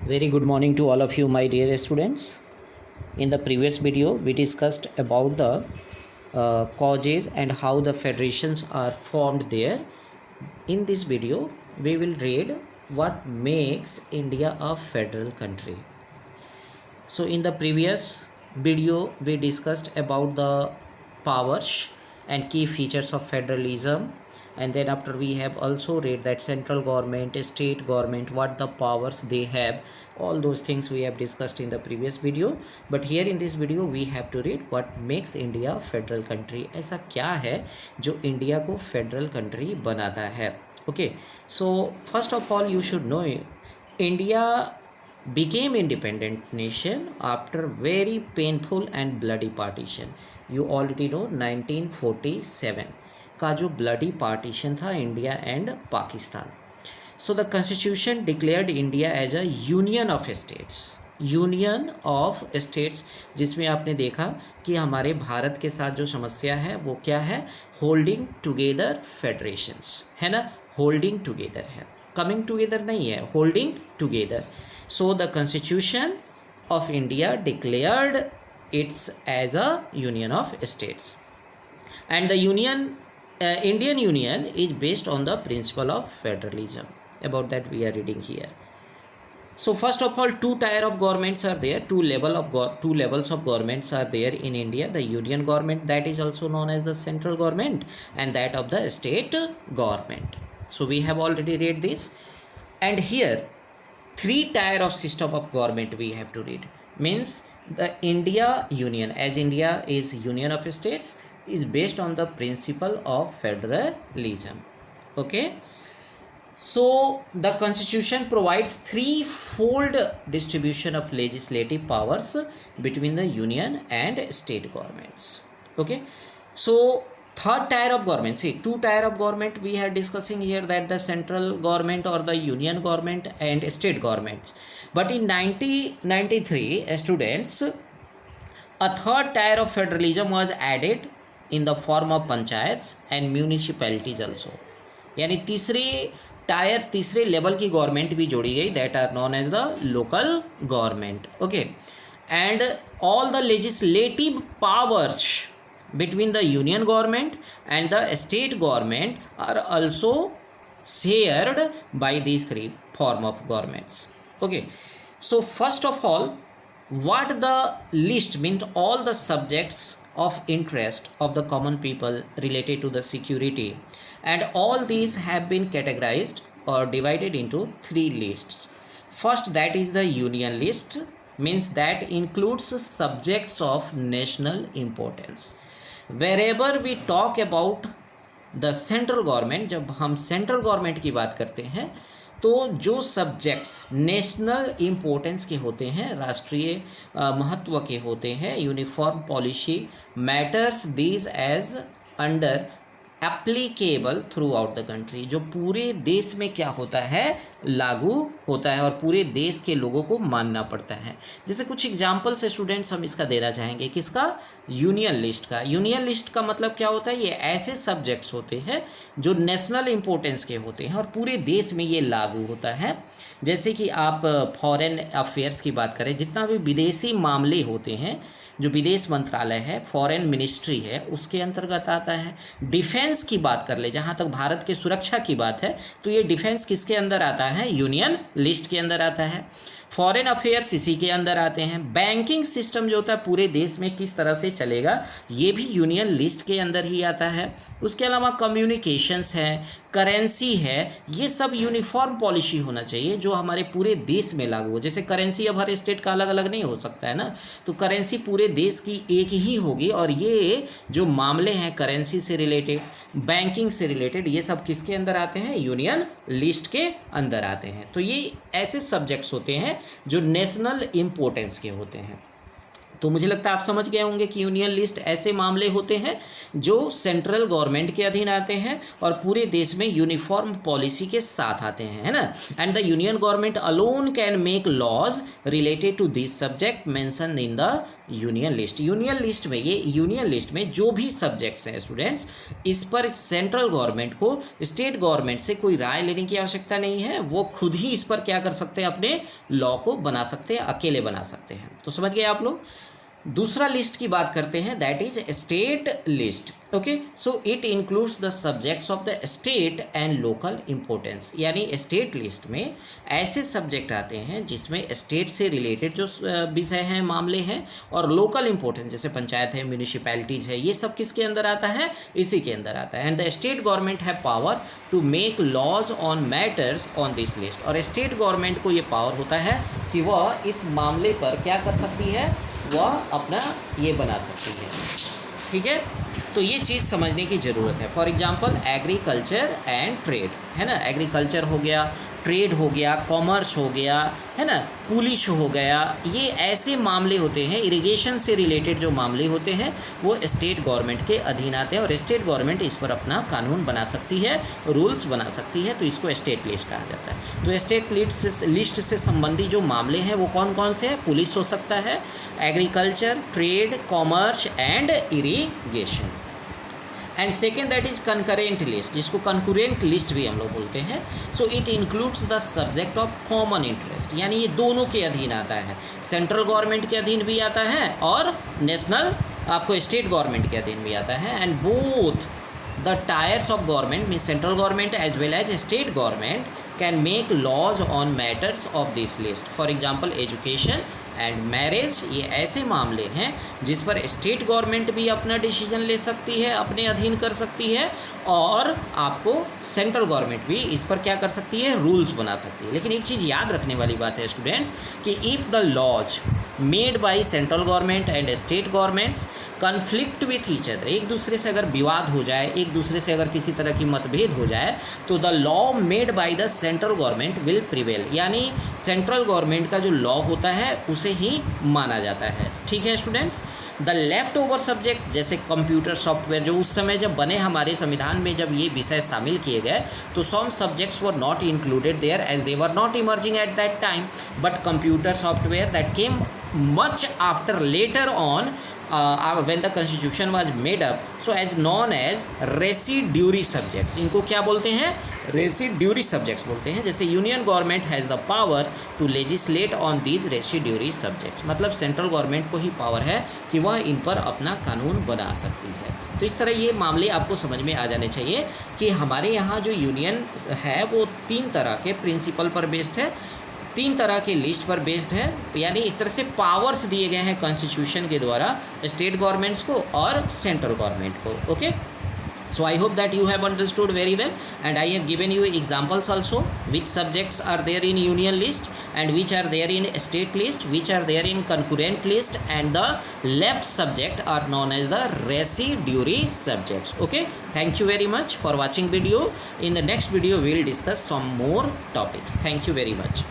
Very good morning to all of you, my dear students. In the previous video, we discussed about the causes and how the federations are formed there. In this video, we will read what makes India a federal country. So, in the previous video, we discussed about the powers and key features of federalism, and then after we have also read that central government, state government, what the powers they have, all those things we have discussed in the previous video. But here in this video we have to read what makes India federal country. ऐसा क्या है जो India को federal country बनाता है. Okay, so first of all you should know India became independent nation after very painful and bloody partition. You already know 1947 का जो bloody partition था India and Pakistan. So the constitution declared India as a union of states. Union of states जिसमें आपने देखा कि हमारे भारत के साथ जो समस्या है वो क्या है, होल्डिंग टुगेदर फेडरेशंस है ना, होल्डिंग टुगेदर है, कमिंग टुगेदर नहीं है, holding together. So the constitution of India declared its as a union of states and the Indian Union is based on the principle of federalism. About that we are reading here. So first of all, two tier of governments are there, two levels of governments are there in India. The union government, that is also known as the central government, and that of the state government. So we have already read this, and here three tier of system of government we have to read. Means the India Union, as India is union of states, is based on the principle of federalism. Okay, so the constitution provides threefold distribution of legislative powers between the union and state governments. Okay, so third tier of government, see two tier of government we are discussing here, that the central government or the union government and state governments. But in 1993 students, a third tier of federalism was added in the form of panchayats and municipalities also. यानी तीसरे level की government भी जोड़ी गई, that are known as the local government. Okay, and all the legislative powers between the union government and the state government are also shared by these three form of governments. Okay, so first of all, what the list means, all the subjects of interest of the common people related to the security, and all these have been categorized or divided into three lists. First, that is the union list, means that includes subjects of national importance. Wherever we talk about the central government, जब हम central government की बात करते हैं तो जो subjects national importance के होते हैं, राष्ट्रीय महत्व के होते हैं, uniform policy matters these as under applicable throughout the country, जो पूरे देश में क्या होता है, लागू होता है और पूरे देश के लोगों को मानना पड़ता है. जैसे कुछ एग्जांपल से स्टूडेंट्स हम इसका देना चाहेंगे, किसका, यूनियन लिस्ट का. यूनियन लिस्ट का मतलब क्या होता है, ये ऐसे सब्जेक्ट्स होते हैं जो नेशनल इम्पोर्टेंस के होते हैं और पूरे देश में ये लागू होता है. जैसे कि आप फॉरेन अफेयर्स की बात करें, जितना भी विदेशी मामले होते हैं, जो विदेश मंत्रालय है, फॉरेन मिनिस्ट्री है, उसके अंतर्गत आता है. डिफेंस की बात कर ले, जहाँ तक भारत के सुरक्षा की बात है तो ये डिफेंस किसके अंदर आता है, यूनियन लिस्ट के अंदर आता है. फॉरेन अफेयर्स इसी के अंदर आते हैं. बैंकिंग सिस्टम जो होता है पूरे देश में किस तरह से चलेगा, ये भी यूनियन लिस्ट के अंदर ही आता है. उसके अलावा कम्युनिकेशंस है, करेंसी है, ये सब यूनिफॉर्म पॉलिसी होना चाहिए जो हमारे पूरे देश में लागू हो. जैसे करेंसी अब हर स्टेट का अलग अलग नहीं हो सकता है ना, तो करेंसी पूरे देश की एक ही होगी. और ये जो मामले हैं करेंसी से रिलेटेड, बैंकिंग से रिलेटेड, ये सब किसके अंदर आते हैं, यूनियन लिस्ट के अंदर आते हैं. तो ये ऐसे सब्जेक्ट्स होते हैं जो नेशनल इम्पोर्टेंस के होते हैं. तो मुझे लगता है आप समझ गए होंगे कि यूनियन लिस्ट ऐसे मामले होते हैं जो सेंट्रल गवर्नमेंट के अधीन आते हैं और पूरे देश में यूनिफॉर्म पॉलिसी के साथ आते हैं, है ना। And the union government alone can make laws related to this subject mention in the union list. Union list में, ये यूनियन लिस्ट में जो भी सब्जेक्ट्स हैं स्टूडेंट्स, इस पर सेंट्रल गवर्नमेंट को स्टेट गवर्नमेंट से कोई राय लेने की आवश्यकता नहीं है। वो खुद ही इस पर क्या कर सकते हैं, अपने लॉ को बना सकते हैं, अकेले बना सकते हैं। तो समझ गए आप लोग। दूसरा लिस्ट की बात करते हैं, that is state list. Okay, so it includes the subjects of the state and local importance. यानी स्टेट लिस्ट में ऐसे सब्जेक्ट आते हैं जिसमें स्टेट से रिलेटेड जो विषय हैं, मामले हैं, और लोकल इम्पोर्टेंस जैसे पंचायत है, म्यूनिसिपैलिटीज़ है, ये सब किसके अंदर आता है, इसी के अंदर आता है। And the state government have power to make laws on matters on this list. और स्टेट गवर्नमेंट को ये पावर होता है कि वह इस मामले पर क्या कर सकती है, वह अपना ये बना सकती है। ठीक है, तो ये चीज़ समझने की ज़रूरत है। For example agriculture and trade, है ना। एग्रीकल्चर हो गया, ट्रेड हो गया, कॉमर्स हो गया, है ना, पुलिस हो गया, ये ऐसे मामले होते हैं, इरिगेशन से रिलेटेड जो मामले होते हैं वो स्टेट गवर्नमेंट के अधीन आते हैं और स्टेट गवर्नमेंट इस पर अपना कानून बना सकती है, रूल्स बना सकती है। तो इसको स्टेट लिस्ट कहा जाता है। तो स्टेट लिस्ट से संबंधी जो मामले हैं वो कौन कौन से हैं, पुलिस हो सकता है, agriculture, trade, commerce and irrigation. And second that is concurrent list, जिसको कंकरेंट लिस्ट भी हम लोग बोलते हैं। So it includes the subject of common interest, यानी ये दोनों के अधीन आता है, सेंट्रल गवर्नमेंट के अधीन भी आता है और नेशनल आपको स्टेट गवर्नमेंट के अधीन भी आता है। And both the tiers of government mean central government as well as state government can make laws on matters of this list. For example education and marriage, ये ऐसे मामले हैं जिस पर स्टेट गवर्नमेंट भी अपना डिसीजन ले सकती है, अपने अधीन कर सकती है, और आपको सेंट्रल गवर्नमेंट भी इस पर क्या कर सकती है, रूल्स बना सकती है। लेकिन एक चीज़ याद रखने वाली बात है स्टूडेंट्स कि if the laws made by central government and state governments conflict with each other, एक दूसरे से अगर विवाद हो जाए, एक दूसरे से अगर किसी तरह की मतभेद हो जाए, तो the law made by the central government will prevail. यानी सेंट्रल गवर्नमेंट का जो लॉ होता है उसे ही माना जाता है। ठीक है students. The left over subject जैसे कंप्यूटर सॉफ्टवेयर, जो उस समय जब बने हमारे संविधान में, जब ये विषय शामिल किए गए, तो some subjects were not included there as they were not emerging at that time, but computer software that came much after later on when the constitution was made up, so as known as residuary subjects। इनको क्या बोलते हैं, residuary subjects बोलते हैं। जैसे union government has the power to legislate on these residuary subjects, मतलब central government को ही पावर है कि वह इन पर अपना कानून बना सकती है। तो इस तरह ये मामले आपको समझ में आ जाने चाहिए कि हमारे यहाँ जो यूनियन है वो 3 तरह के प्रिंसिपल पर बेस्ड है, 3 तरह के लिस्ट पर बेस्ड है। यानी एक तरह से पावर्स दिए गए हैं कॉन्स्टिट्यूशन के द्वारा स्टेट गवर्नमेंट्स को और सेंट्रल गवर्नमेंट को। Okay, so I hope that you have understood very well, and I have given you examples also which subjects are there in union list and which are there in state list, which are there in concurrent list, and the left subject are known as the residuary subjects. Okay, thank you very much for watching video. In the next video we will discuss some more topics. Thank you very much.